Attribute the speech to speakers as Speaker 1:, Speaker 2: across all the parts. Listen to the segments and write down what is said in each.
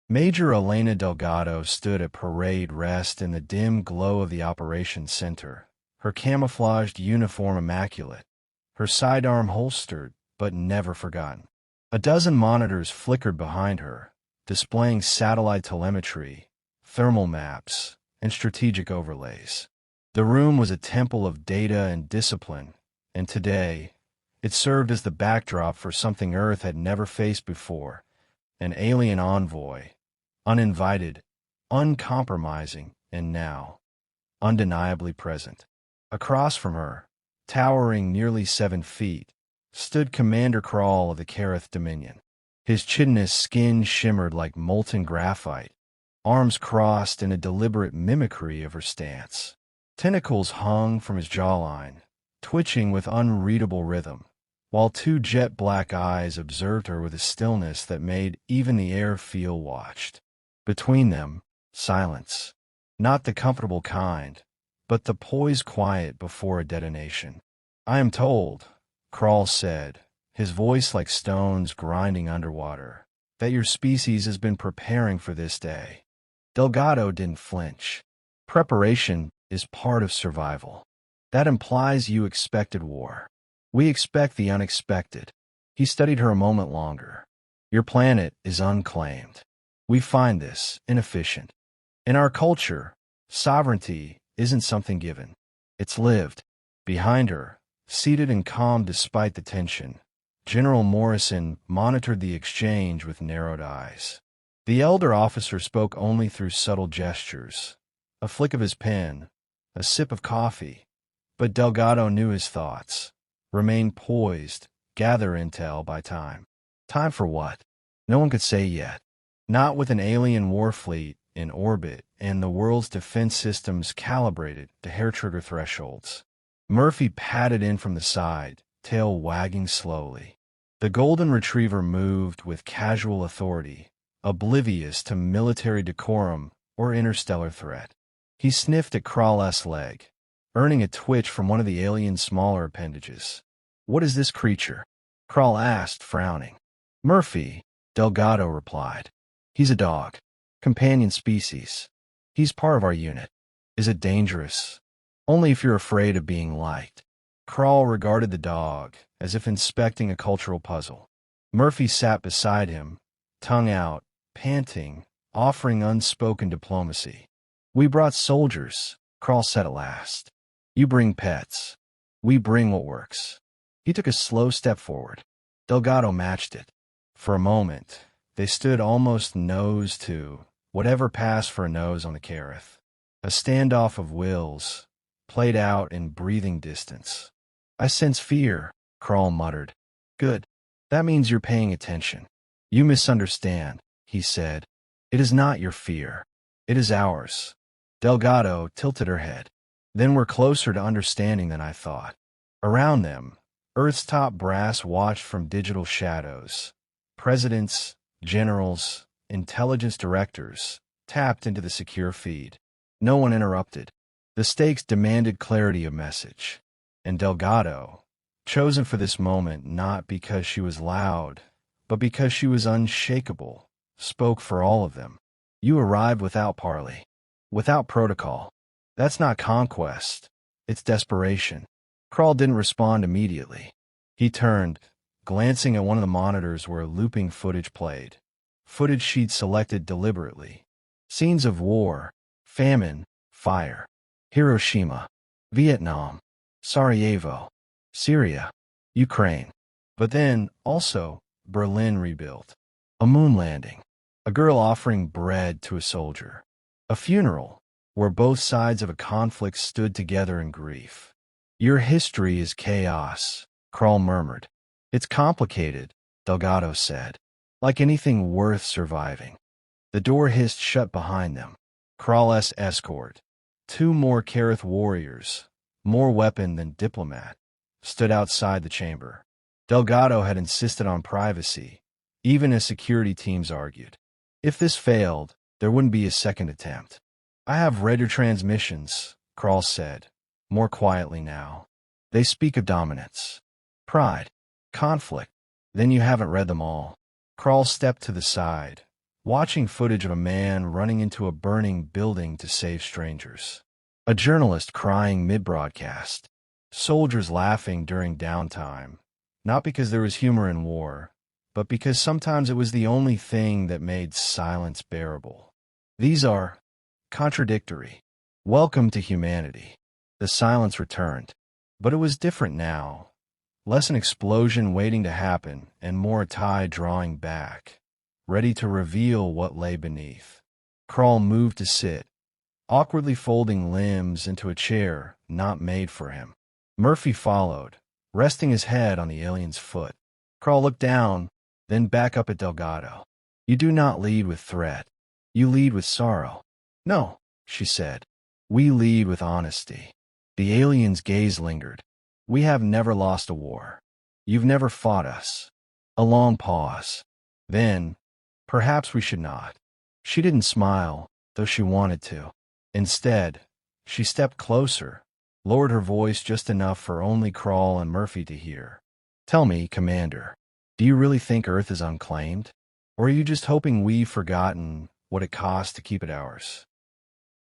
Speaker 1: Major Elena Delgado stood at parade rest in the dim glow of the operations center, her camouflaged uniform immaculate, her sidearm holstered but never forgotten. A dozen monitors flickered behind her, displaying satellite telemetry, thermal maps, and strategic overlays. The room was a temple of data and discipline, and today, it served as the backdrop for something Earth had never faced before, an alien envoy, uninvited, uncompromising, and now, undeniably present. Across from her, towering nearly 7 feet, stood Commander Krall of the Kareth Dominion. His chitinous skin shimmered like molten graphite, arms crossed in a deliberate mimicry of her stance. Tentacles hung from his jawline, twitching with unreadable rhythm, while 2 jet-black eyes observed her with a stillness that made even the air feel watched. Between them, silence. Not the comfortable kind, but the poised quiet before a detonation. "I am told," Krall said, his voice like stones grinding underwater, "that your species has been preparing for this day." Delgado didn't flinch. "Preparation is part of survival. That implies you expected war. We expect the unexpected." He studied her a moment longer. "Your planet is unclaimed. We find this inefficient. In our culture, sovereignty isn't something given. It's lived." Behind her, seated and calm despite the tension, General Morrison monitored the exchange with narrowed eyes. The elder officer spoke only through subtle gestures, a flick of his pen, a sip of coffee, but Delgado knew his thoughts. Remain poised, gather intel by time. Time for what? No one could say yet. Not with an alien war fleet in orbit and the world's defense systems calibrated to hair-trigger thresholds. Murphy padded in from the side, tail wagging slowly. The golden retriever moved with casual authority, oblivious to military decorum or interstellar threat. He sniffed at Krall's leg, earning a twitch from one of the alien's smaller appendages. "What is this creature?" Krall asked, frowning. "Murphy," Delgado replied. "He's a dog. Companion species. He's part of our unit." "Is it dangerous?" "Only if you're afraid of being liked." Krall regarded the dog, as if inspecting a cultural puzzle. Murphy sat beside him, tongue out, panting, offering unspoken diplomacy. "We brought soldiers," Krall said at last. "You bring pets. We bring what works." He took a slow step forward. Delgado matched it. For a moment, they stood almost nose to whatever passed for a nose on the Kareth. A standoff of wills, played out in breathing distance. "I sense fear," Krall muttered. "Good. That means you're paying attention." "You misunderstand," he said. "It is not your fear. It is ours." Delgado tilted her head. "Then we're closer to understanding than I thought." Around them, Earth's top brass watched from digital shadows. Presidents, generals, intelligence directors tapped into the secure feed. No one interrupted. The stakes demanded clarity of message. And Delgado, chosen for this moment not because she was loud, but because she was unshakable, spoke for all of them. "You arrived without parley, without protocol. That's not conquest. It's desperation." Krall didn't respond immediately. He turned, glancing at one of the monitors where looping footage played. Footage she'd selected deliberately. Scenes of war, famine, fire. Hiroshima, Vietnam, Sarajevo, Syria, Ukraine. But then, also, Berlin rebuilt. A moon landing. A girl offering bread to a soldier. A funeral, where both sides of a conflict stood together in grief. "Your history is chaos," Krall murmured. "It's complicated," Delgado said. "Like anything worth surviving." The door hissed shut behind them. Krall's escort, 2 more Kareth warriors, more weapon than diplomat, stood outside the chamber. Delgado had insisted on privacy, even as security teams argued. If this failed, there wouldn't be a second attempt. "I have read your transmissions," Krall said, more quietly now. "They speak of dominance, pride, conflict. Then you haven't read them all." Krall stepped to the side, watching footage of a man running into a burning building to save strangers, a journalist crying mid-broadcast, soldiers laughing during downtime, not because there was humor in war, but because sometimes it was the only thing that made silence bearable. These are contradictory. Welcome to humanity. The silence returned, but it was different now. Less an explosion waiting to happen and more a tide drawing back, ready to reveal what lay beneath. Krall moved to sit, awkwardly folding limbs into a chair not made for him. Murphy followed, resting his head on the alien's foot. Krall looked down, then back up at Delgado. You do not lead with threat. You lead with sorrow. No, she said. We lead with honesty. The alien's gaze lingered. We have never lost a war. You've never fought us. A long pause. Then, perhaps we should not. She didn't smile, though she wanted to. Instead, she stepped closer, lowered her voice just enough for only Krall and Murphy to hear. Tell me, Commander, do you really think Earth is unclaimed? Or are you just hoping we've forgotten what it costs to keep it ours?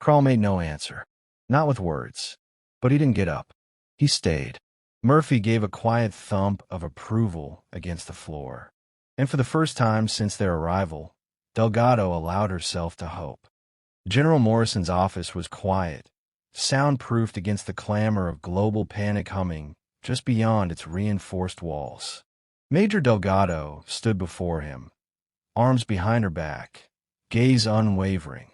Speaker 1: Krall made no answer. Not with words. But he didn't get up. He stayed. Murphy gave a quiet thump of approval against the floor. And for the first time since their arrival, Delgado allowed herself to hope. General Morrison's office was quiet, soundproofed against the clamor of global panic humming just beyond its reinforced walls. Major Delgado stood before him, arms behind her back, gaze unwavering,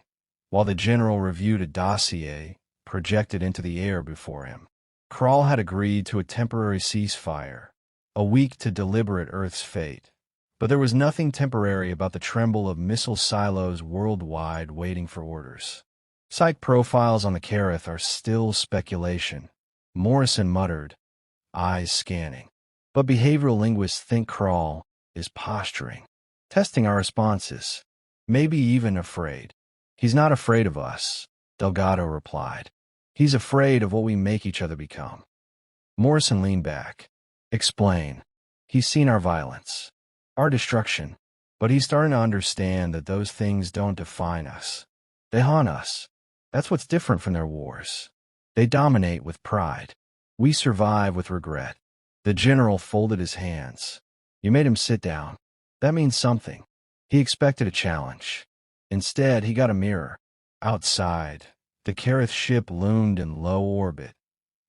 Speaker 1: while the general reviewed a dossier projected into the air before him. Krall had agreed to a temporary ceasefire, a week to deliberate Earth's fate. But there was nothing temporary about the tremble of missile silos worldwide waiting for orders. Psych profiles on the Kareth are still speculation, Morrison muttered, eyes scanning. But behavioral linguists think Krall is posturing, testing our responses, maybe even afraid. He's not afraid of us, Delgado replied. He's afraid of what we make each other become. Morrison leaned back. Explain. He's seen our violence, our destruction, but he's starting to understand that those things don't define us. They haunt us. That's what's different from their wars. They dominate with pride. We survive with regret. The general folded his hands. You made him sit down. That means something. He expected a challenge. Instead, he got a mirror. Outside, the Kareth ship loomed in low orbit,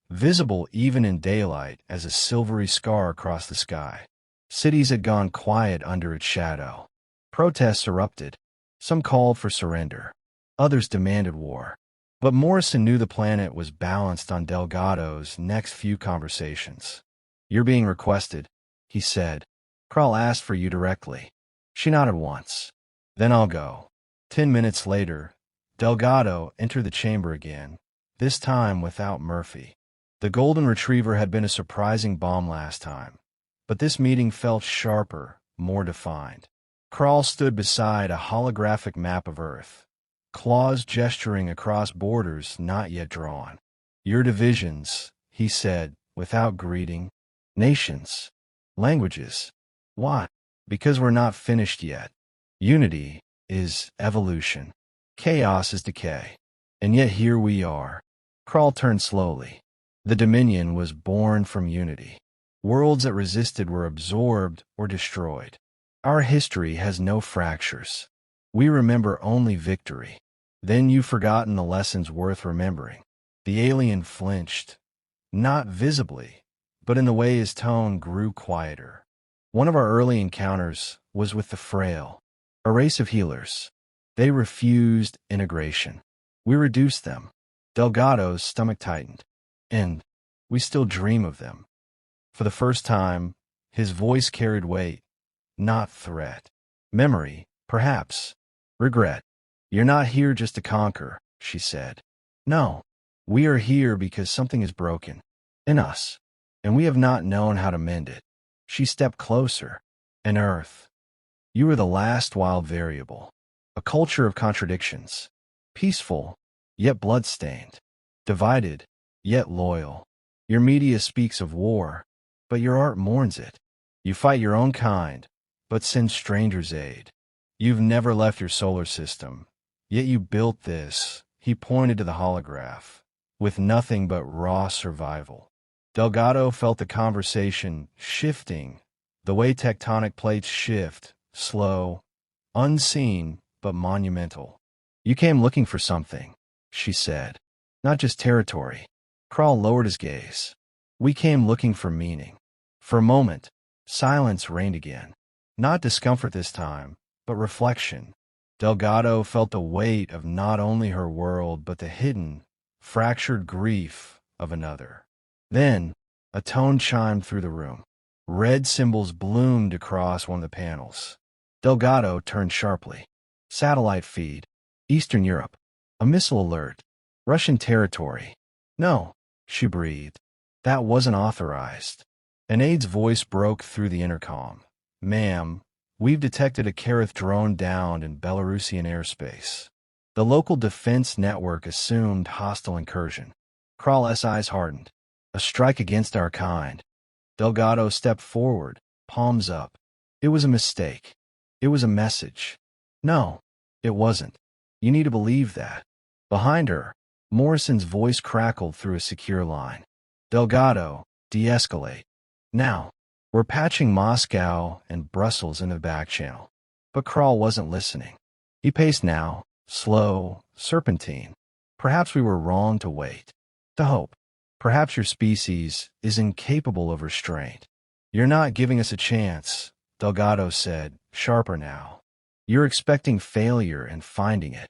Speaker 1: visible even in daylight as a silvery scar across the sky. Cities had gone quiet under its shadow. Protests erupted. Some called for surrender. Others demanded war. But Morrison knew the planet was balanced on Delgado's next few conversations. You're being requested, he said. Krall asked for you directly. She nodded once. Then I'll go. 10 minutes later, Delgado entered the chamber again, this time without Murphy. The Golden Retriever had been a surprising bomb last time, but this meeting felt sharper, more defined. Krall stood beside a holographic map of Earth, claws gesturing across borders not yet drawn. Your divisions, he said, without greeting. Nations. Languages. Why? Because we're not finished yet. Unity is evolution. Chaos is decay. And yet here we are. Krall turned slowly. The Dominion was born from unity. Worlds that resisted were absorbed or destroyed. Our history has no fractures. We remember only victory. Then you've forgotten the lessons worth remembering. The alien flinched. Not visibly, but in the way his tone grew quieter. One of our early encounters was with the Frail, a race of healers. They refused integration. We reduced them. Delgado's stomach tightened. And we still dream of them. For the first time, his voice carried weight, not threat. Memory, perhaps. Regret. You're not here just to conquer, she said. No, we are here because something is broken. In us. And we have not known how to mend it. She stepped closer. An Earth. You were the last wild variable. A culture of contradictions. Peaceful, yet blood-stained. Divided, yet loyal. Your media speaks of war, but your art mourns it. You fight your own kind, but send strangers aid. You've never left your solar system. Yet you built this, he pointed to the holograph, with nothing but raw survival. Delgado felt the conversation shifting, the way tectonic plates shift, slow, unseen, but monumental. You came looking for something, she said. Not just territory. Kral lowered his gaze. We came looking for meaning. For a moment, silence reigned again. Not discomfort this time, but reflection. Delgado felt the weight of not only her world, but the hidden, fractured grief of another. Then, a tone chimed through the room. Red symbols bloomed across one of the panels. Delgado turned sharply. Satellite feed. Eastern Europe. A missile alert. Russian territory. No, she breathed. That wasn't authorized. An aide's voice broke through the intercom. Ma'am, we've detected a Kareth drone downed in Belarusian airspace. The local defense network assumed hostile incursion. Kral's eyes hardened. A strike against our kind. Delgado stepped forward, palms up. It was a mistake. It was a message. No, it wasn't. You need to believe that. Behind her, Morrison's voice crackled through a secure line. Delgado, de-escalate. Now, we're patching Moscow and Brussels into the back channel. But Kral wasn't listening. He paced now, slow, serpentine. Perhaps we were wrong to wait. To hope. Perhaps your species is incapable of restraint. You're not giving us a chance, Delgado said, sharper now. You're expecting failure and finding it.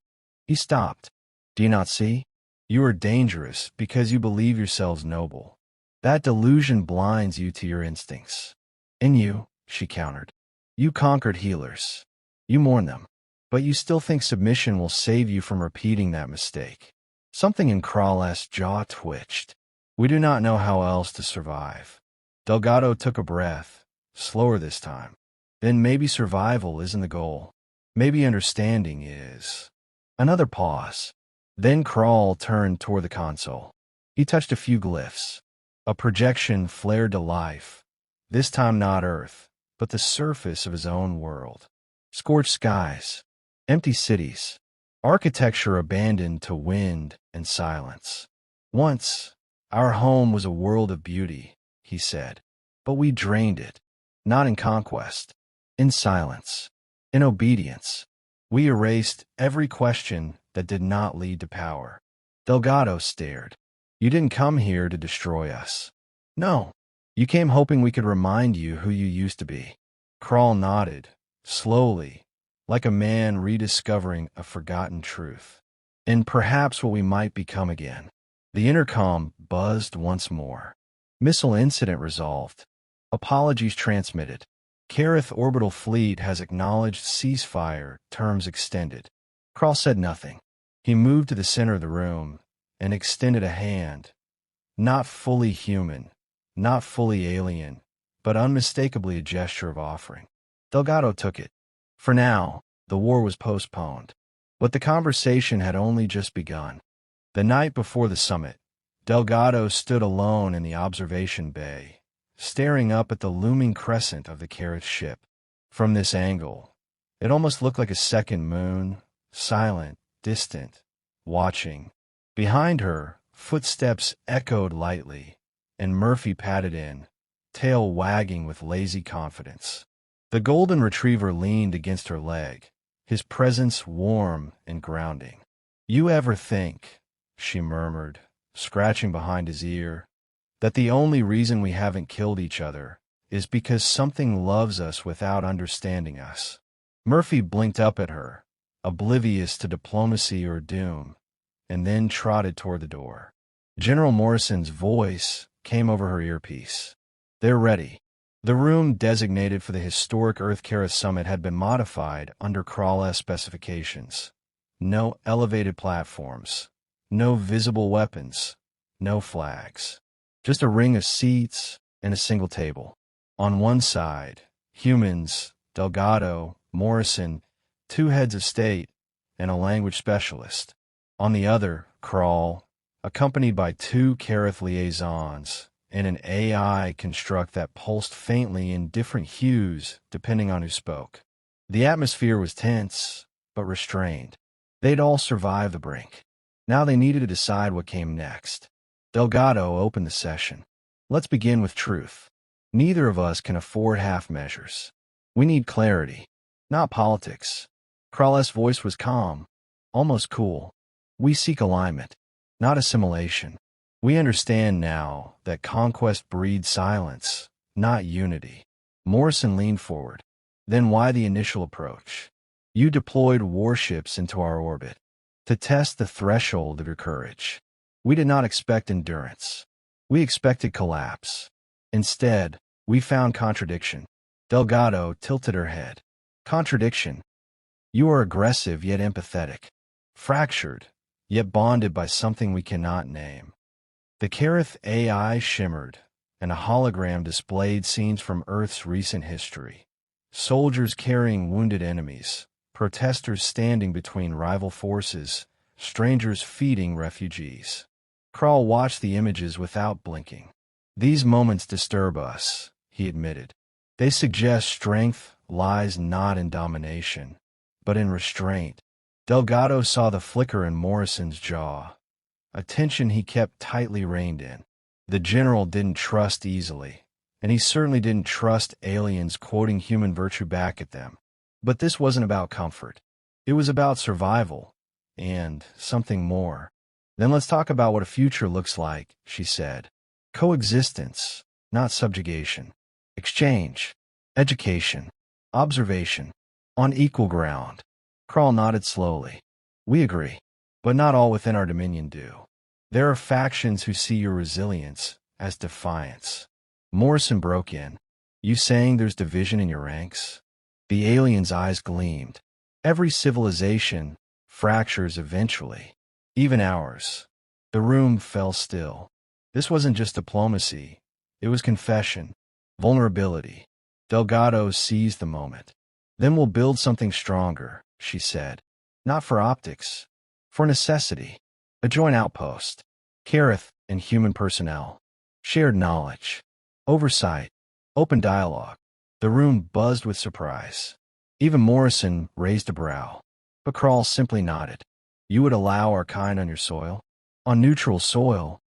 Speaker 1: He stopped. Do you not see? You are dangerous because you believe yourselves noble. That delusion blinds you to your instincts. In you, she countered. You conquered healers. You mourn them. But you still think submission will save you from repeating that mistake. Something in Kral's jaw twitched. We do not know how else to survive. Delgado took a breath, slower this time. Then maybe survival isn't the goal. Maybe understanding is. Another pause. Then Kral turned toward the console. He touched a few glyphs. A projection flared to life. This time not Earth, but the surface of his own world. Scorched skies. Empty cities. Architecture abandoned to wind and silence. Once, our home was a world of beauty, he said. But we drained it. Not in conquest. In silence. In obedience. We erased every question that did not lead to power. Delgado stared. You didn't come here to destroy us. No. You came hoping we could remind you who you used to be. Kral nodded, slowly, like a man rediscovering a forgotten truth. And perhaps what we might become again. The intercom buzzed once more. Missile incident resolved. Apologies transmitted. Kareth Orbital Fleet has acknowledged ceasefire, terms extended. Kral said nothing. He moved to the center of the room and extended a hand. Not fully human, not fully alien, but unmistakably a gesture of offering. Delgado took it. For now, the war was postponed. But the conversation had only just begun. The night before the summit, Delgado stood alone in the observation bay, staring up at the looming crescent of the Kareth ship. From this angle, it almost looked like a second moon, silent, distant, watching. Behind her, footsteps echoed lightly, and Murphy padded in, tail wagging with lazy confidence. The golden retriever leaned against her leg, his presence warm and grounding. You ever think, she murmured, scratching behind his ear, that the only reason we haven't killed each other is because something loves us without understanding us? Murphy blinked up at her, oblivious to diplomacy or doom, and then trotted toward the door. General Morrison's voice came over her earpiece. They're ready. The room designated for the historic Earth-Kareth summit had been modified under Kral's specifications. No elevated platforms, no visible weapons, no flags. Just a ring of seats and a single table. On one side, humans, Delgado, Morrison, 2 heads of state, and a language specialist. On the other, Kral, accompanied by 2 Kareth liaisons, and an AI construct that pulsed faintly in different hues depending on who spoke. The atmosphere was tense, but restrained. They'd all survived the brink. Now they needed to decide what came next. Delgado opened the session. Let's begin with truth. Neither of us can afford half measures. We need clarity, not politics. Crawl's voice was calm, almost cool. We seek alignment, not assimilation. We understand now that conquest breeds silence, not unity. Morrison leaned forward. Then why the initial approach? You deployed warships into our orbit to test the threshold of your courage. We did not expect endurance. We expected collapse. Instead, we found contradiction. Delgado tilted her head. Contradiction. You are aggressive yet empathetic. Fractured, yet bonded by something we cannot name. The Kareth AI shimmered, and a hologram displayed scenes from Earth's recent history. Soldiers carrying wounded enemies, protesters standing between rival forces, strangers feeding refugees. Crawl watched the images without blinking. These moments disturb us, he admitted. They suggest strength lies not in domination, but in restraint. Delgado saw the flicker in Morrison's jaw, a tension he kept tightly reined in. The general didn't trust easily, and he certainly didn't trust aliens quoting human virtue back at them. But this wasn't about comfort. It was about survival, and something more. Then let's talk about what a future looks like, she said. Coexistence, not subjugation. Exchange, education, observation, on equal ground. Crawl nodded slowly. We agree, but not all within our dominion do. There are factions who see your resilience as defiance. Morrison broke in. You saying there's division in your ranks? The alien's eyes gleamed. Every civilization fractures eventually, even ours. The room fell still. This wasn't just diplomacy. It was confession, vulnerability. Delgado seized the moment. Then we'll build something stronger, she said. Not for optics, for necessity. A joint outpost. Kareth and human personnel. Shared knowledge. Oversight. Open dialogue. The room buzzed with surprise. Even Morrison raised a brow. But Crawl simply nodded. You would allow our kind on your soil? On neutral soil,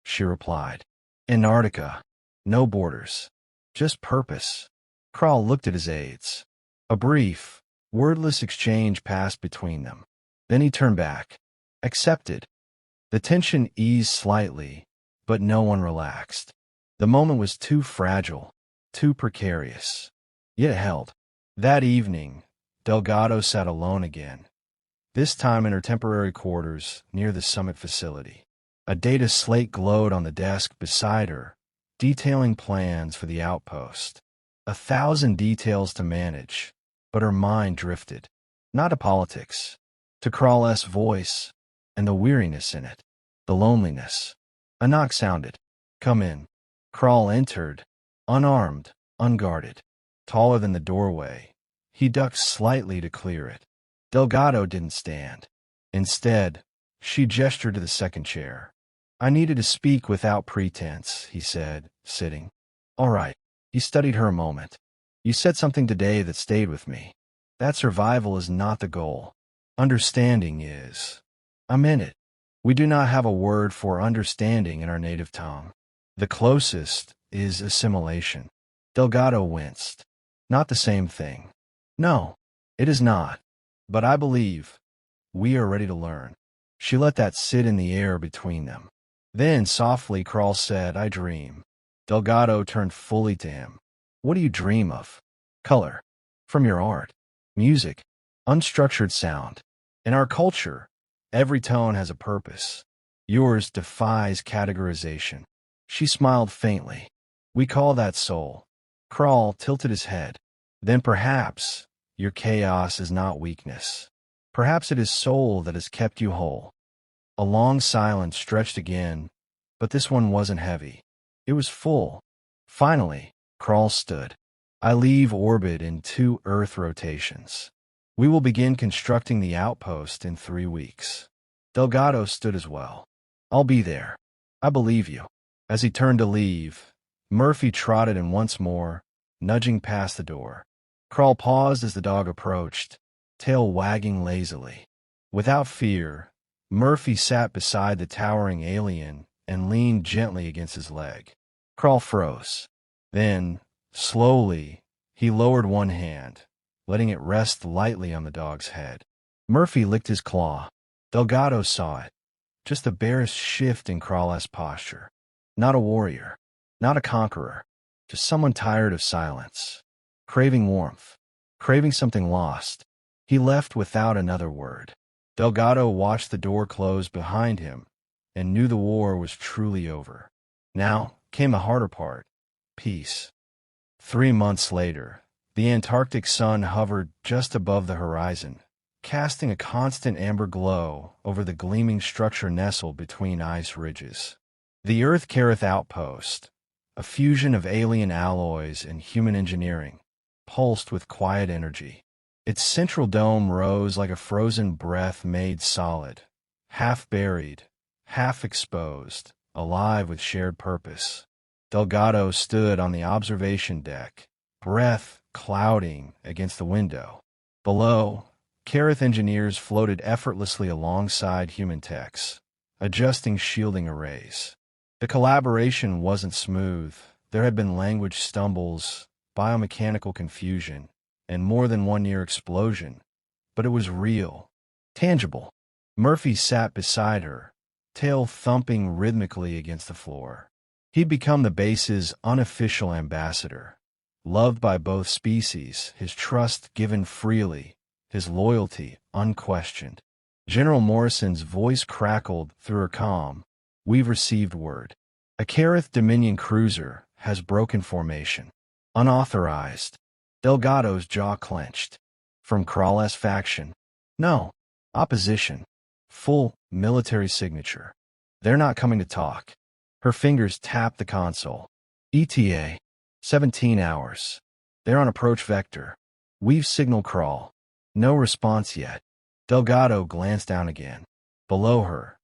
Speaker 1: she replied. Antarctica. No borders. Just purpose. Crawl looked at his aides. A brief, wordless exchange passed between them. Then he turned back. Accepted. The tension eased slightly, but no one relaxed. The moment was too fragile, too precarious. Yet it held. That evening, Delgado sat alone again, this time in her temporary quarters near the summit facility. A data slate glowed on the desk beside her, detailing plans for the outpost. 1,000 details to manage, but her mind drifted. Not to politics, to Crawl's voice, and the weariness in it, the loneliness. A knock sounded. Come in. Crawl entered, unarmed, unguarded. Taller than the doorway, he ducked slightly to clear it. Delgado didn't stand. Instead, she gestured to the second chair. I needed to speak without pretense, he said, sitting. All right. He studied her a moment. You said something today that stayed with me. That survival is not the goal. Understanding is. I'm in it. We do not have a word for understanding in our native tongue. The closest is assimilation. Delgado winced. Not the same thing. No, it is not. But I believe we are ready to learn. She let that sit in the air between them. Then, softly, Crawl said, I dream. Delgado turned fully to him. What do you dream of? Color. From your art. Music. Unstructured sound. In our culture, every tone has a purpose. Yours defies categorization. She smiled faintly. We call that soul. Crawl tilted his head. Then perhaps your chaos is not weakness. Perhaps it is soul that has kept you whole. A long silence stretched again, but this one wasn't heavy. It was full. Finally, Crawl stood. I leave orbit in 2 Earth rotations. We will begin constructing the outpost in 3 weeks. Delgado stood as well. I'll be there. I believe you. As he turned to leave, Murphy trotted in once more, nudging past the door. Crawl paused as the dog approached, tail wagging lazily. Without fear, Murphy sat beside the towering alien and leaned gently against his leg. Crawl froze. Then, slowly, he lowered one hand, letting it rest lightly on the dog's head. Murphy licked his claw. Delgado saw it. Just the barest shift in Crawl's posture. Not a warrior. Not a conqueror. Just someone tired of silence. Craving warmth. Craving something lost. He left without another word. Delgado watched the door close behind him and knew the war was truly over. Now came the harder part. Peace. 3 months later, the Antarctic sun hovered just above the horizon, casting a constant amber glow over the gleaming structure nestled between ice ridges. The Earth-Kareth outpost, a fusion of alien alloys and human engineering, pulsed with quiet energy. Its central dome rose like a frozen breath made solid, half buried, half exposed, alive with shared purpose. Delgado stood on the observation deck, breath clouding against the window. Below, Kareth engineers floated effortlessly alongside human techs, adjusting shielding arrays. The collaboration wasn't smooth. There had been language stumbles, biomechanical confusion, and more than one near explosion, but it was real, tangible. Murphy sat beside her, tail thumping rhythmically against the floor. He'd become the base's unofficial ambassador, loved by both species, his trust given freely, his loyalty unquestioned. General Morrison's voice crackled through her comm. We've received word. A Kareth Dominion cruiser has broken formation. Unauthorized. Delgado's jaw clenched. From Crawl's faction. No. Opposition. Full military signature. They're not coming to talk. Her fingers tapped the console. ETA. 17 hours. They're on approach vector. We've signaled Crawl. No response yet. Delgado glanced down again. Below her,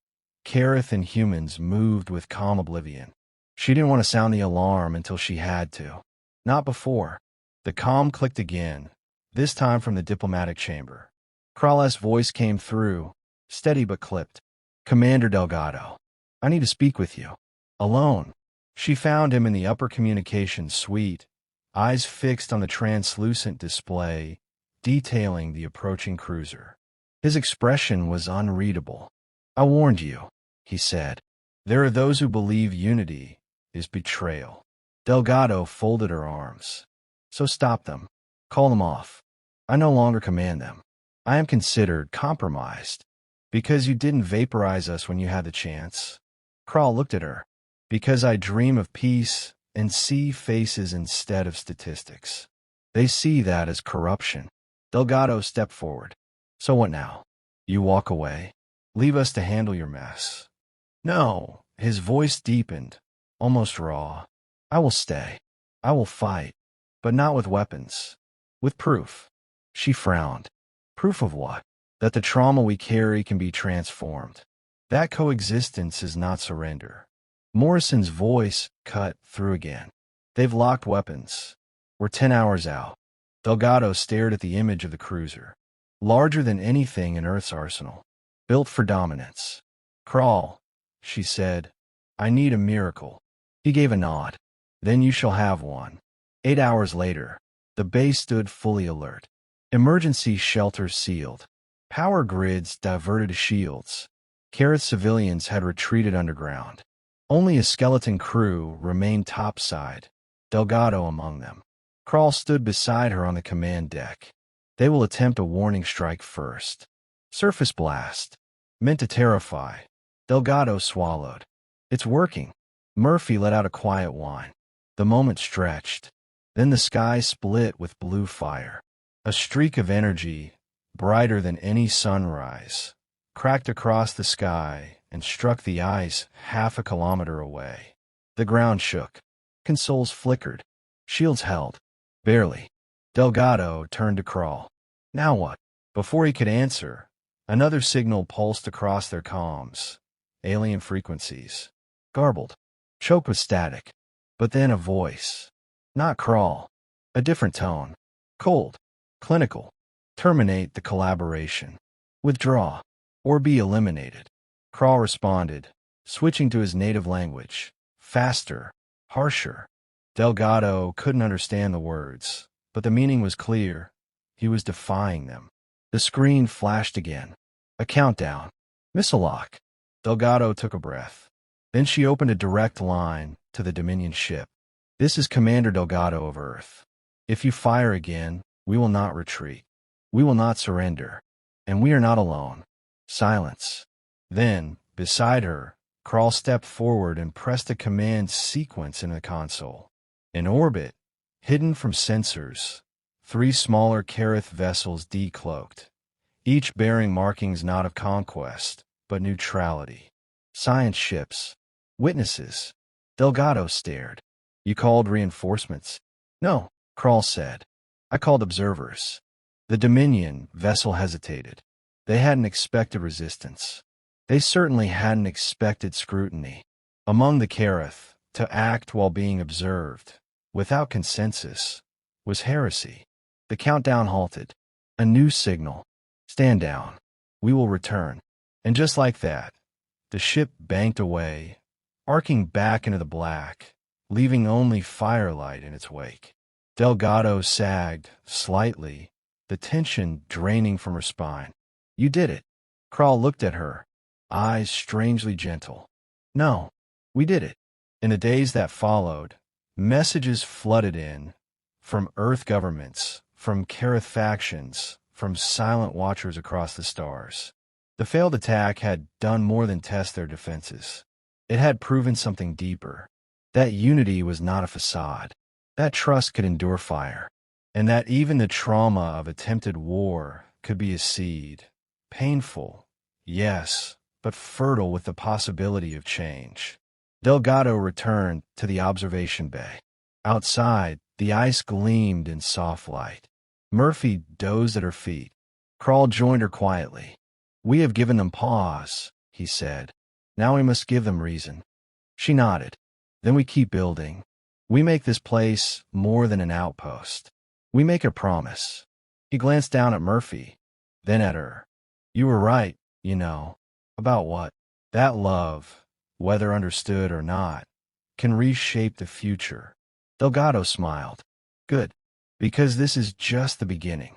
Speaker 1: Kareth and humans moved with calm oblivion. She didn't want to sound the alarm until she had to. Not before. The comm clicked again, this time from the diplomatic chamber. Crawl's voice came through, steady but clipped. Commander Delgado, I need to speak with you. Alone. She found him in the upper communications suite, eyes fixed on the translucent display, detailing the approaching cruiser. His expression was unreadable. I warned you, he said. There are those who believe unity is betrayal. Delgado folded her arms. So stop them. Call them off. I no longer command them. I am considered compromised. Because you didn't vaporize us when you had the chance. Crawl looked at her. Because I dream of peace and see faces instead of statistics. They see that as corruption. Delgado stepped forward. So what now? You walk away? Leave us to handle your mess? No. His voice deepened, almost raw. I will stay. I will fight. But not with weapons. With proof. She frowned. Proof of what? That the trauma we carry can be transformed. That coexistence is not surrender. Morrison's voice cut through again. They've locked weapons. We're 10 hours out. Delgado stared at the image of the cruiser. Larger than anything in Earth's arsenal. Built for dominance. Crawl, she said. I need a miracle. He gave a nod. Then you shall have one. 8 hours later, the base stood fully alert. Emergency shelters sealed. Power grids diverted to shields. Kareth civilians had retreated underground. Only a skeleton crew remained topside, Delgado among them. Crawl stood beside her on the command deck. They will attempt a warning strike first. Surface blast. Meant to terrify. Delgado swallowed. It's working. Murphy let out a quiet whine. The moment stretched. Then the sky split with blue fire. A streak of energy, brighter than any sunrise, cracked across the sky and struck the ice half a kilometer away. The ground shook. Consoles flickered. Shields held. Barely. Delgado turned to Crawl. Now what? Before he could answer, another signal pulsed across their comms. Alien frequencies. Garbled. Choked with static. But then a voice. Not Crawl. A different tone. Cold. Clinical. Terminate the collaboration. Withdraw. Or be eliminated. Crawl responded, switching to his native language. Faster. Harsher. Delgado couldn't understand the words, but the meaning was clear. He was defying them. The screen flashed again. A countdown. Missile lock. Delgado took a breath. Then she opened a direct line to the Dominion ship. This is Commander Delgado of Earth. If you fire again, we will not retreat. We will not surrender. And we are not alone. Silence. Then, beside her, Krall stepped forward and pressed a command sequence in the console. In orbit, hidden from sensors, 3 smaller Kareth vessels decloaked, each bearing markings not of conquest, but neutrality. Science ships. Witnesses. Delgado stared. You called reinforcements? No, Krall said. I called observers. The Dominion vessel hesitated. They hadn't expected resistance. They certainly hadn't expected scrutiny. Among the Kareth, to act while being observed, without consensus, was heresy. The countdown halted. A new signal. Stand down. We will return. And just like that, the ship banked away, arcing back into the black, leaving only firelight in its wake. Delgado sagged slightly, the tension draining from her spine. You did it. Krall looked at her, eyes strangely gentle. No, we did it. In the days that followed, messages flooded in, from Earth governments, from Kareth factions, from silent watchers across the stars. The failed attack had done more than test their defenses. It had proven something deeper. That unity was not a facade. That trust could endure fire. And that even the trauma of attempted war could be a seed. Painful, yes, but fertile with the possibility of change. Delgado returned to the observation bay. Outside, the ice gleamed in soft light. Murphy dozed at her feet. Krall joined her quietly. We have given them pause, he said. Now we must give them reason. She nodded. Then we keep building. We make this place more than an outpost. We make a promise. He glanced down at Murphy, then at her. You were right, you know. About what? That love, whether understood or not, can reshape the future. Delgado smiled. Good. Because this is just the beginning.